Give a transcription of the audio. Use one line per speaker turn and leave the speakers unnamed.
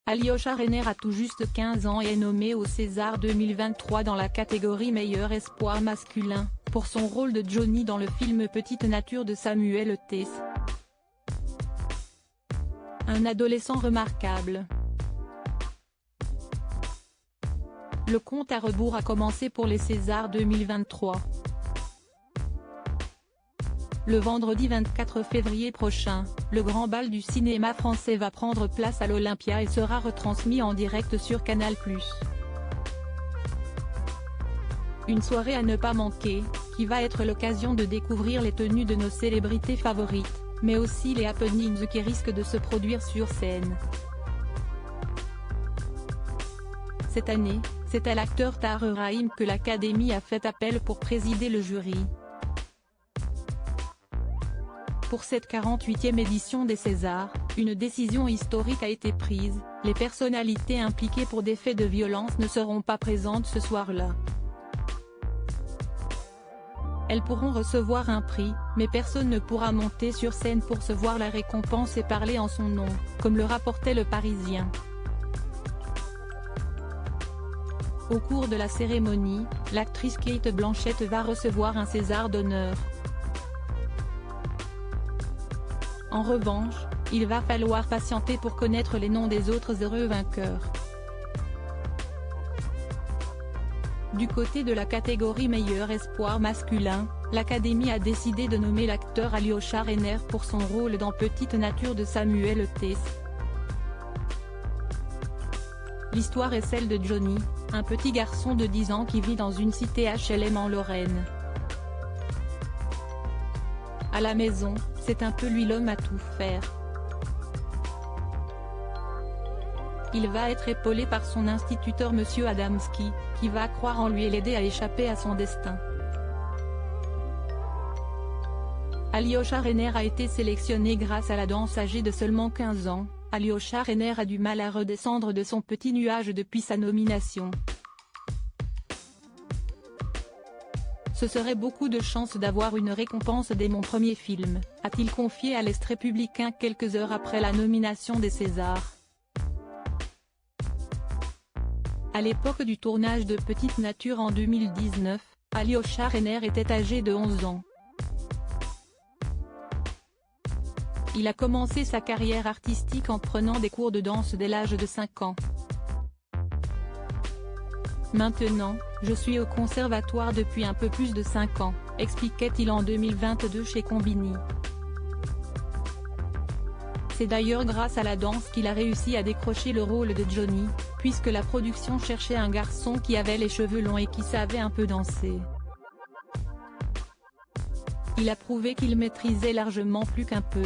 Alyosha Reiner a tout juste 15 ans et est nommé au César 2023 dans la catégorie meilleur espoir masculin, pour son rôle de Johnny dans le film Petite Nature de Samuel T. Un adolescent remarquable. Le compte à rebours a commencé pour les Césars 2023. Le vendredi 24 février prochain, le grand bal du cinéma français va prendre place à l'Olympia et sera retransmis en direct sur Canal+. Une soirée à ne pas manquer, qui va être l'occasion de découvrir les tenues de nos célébrités favorites, mais aussi les happenings qui risquent de se produire sur scène. Cette année, c'est à l'acteur Tahar Rahim que l'Académie a fait appel pour présider le jury. Pour cette 48e édition des Césars, une décision historique a été prise, les personnalités impliquées pour des faits de violence ne seront pas présentes ce soir-là. Elles pourront recevoir un prix, mais personne ne pourra monter sur scène pour se voir la récompense et parler en son nom, comme le rapportait Le Parisien. Au cours de la cérémonie, l'actrice Cate Blanchett va recevoir un César d'honneur. En revanche, il va falloir patienter pour connaître les noms des autres heureux vainqueurs. Du côté de la catégorie meilleur espoir masculin, l'Académie a décidé de nommer l'acteur Alyosha Reiner pour son rôle dans Petite Nature de Samuel T. L'histoire est celle de Johnny, un petit garçon de 10 ans qui vit dans une cité HLM en Lorraine. À la maison, c'est un peu lui l'homme à tout faire. Il va être épaulé par son instituteur Monsieur Adamski, qui va croire en lui et l'aider à échapper à son destin. Alyosha Reiner a été sélectionné grâce à la danse. Âgé de seulement 15 ans, Alyosha Reiner a du mal à redescendre de son petit nuage depuis sa nomination. Ce serait beaucoup de chance d'avoir une récompense dès mon premier film, a-t-il confié à l'Est républicain quelques heures après la nomination des Césars. À l'époque du tournage de Petite Nature en 2019, Alyosha Reiner était âgé de 11 ans. Il a commencé sa carrière artistique en prenant des cours de danse dès l'âge de 5 ans. Maintenant, je suis au conservatoire depuis un peu plus de 5 ans, expliquait-il en 2022 chez Combini. C'est d'ailleurs grâce à la danse qu'il a réussi à décrocher le rôle de Johnny, puisque la production cherchait un garçon qui avait les cheveux longs et qui savait un peu danser. Il a prouvé qu'il maîtrisait largement plus qu'un peu.